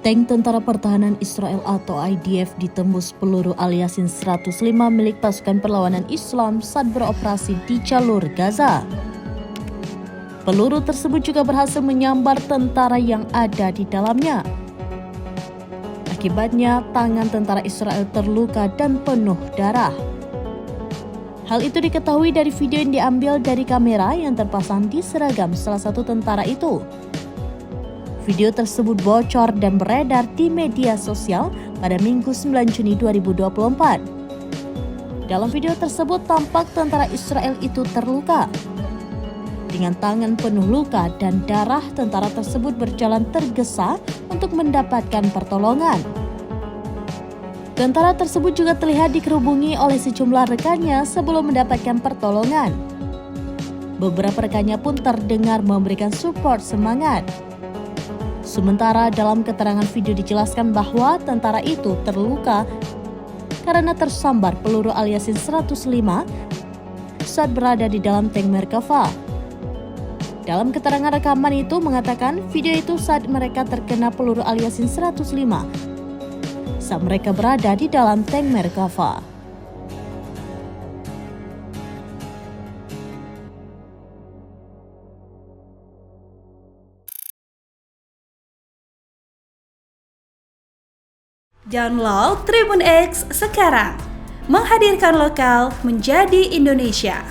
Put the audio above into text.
Tank Tentara Pertahanan Israel atau IDF ditembus peluru Al-Yasin 105 milik pasukan perlawanan Islam saat beroperasi di jalur Gaza. Peluru tersebut juga berhasil menyambar tentara yang ada di dalamnya. Akibatnya, tangan tentara Israel terluka dan penuh darah. Hal itu diketahui dari video yang diambil dari kamera yang terpasang di seragam salah satu tentara itu. Video tersebut bocor dan beredar di media sosial pada Minggu 9 Juni 2024. Dalam video tersebut tampak tentara Israel itu terluka. Dengan tangan penuh luka dan darah, tentara tersebut berjalan tergesa untuk mendapatkan pertolongan. Tentara tersebut juga terlihat dikerubungi oleh sejumlah rekannya sebelum mendapatkan pertolongan. Beberapa rekannya pun terdengar memberikan support semangat. Sementara dalam keterangan video dijelaskan bahwa tentara itu terluka karena tersambar peluru Al-Yasin 105 saat berada di dalam tank Merkava. Dalam keterangan rekaman itu mengatakan video itu saat mereka terkena peluru Al-Yasin 105 saat mereka berada di dalam tank Merkava. Download Tribun X sekarang, menghadirkan lokal menjadi Indonesia.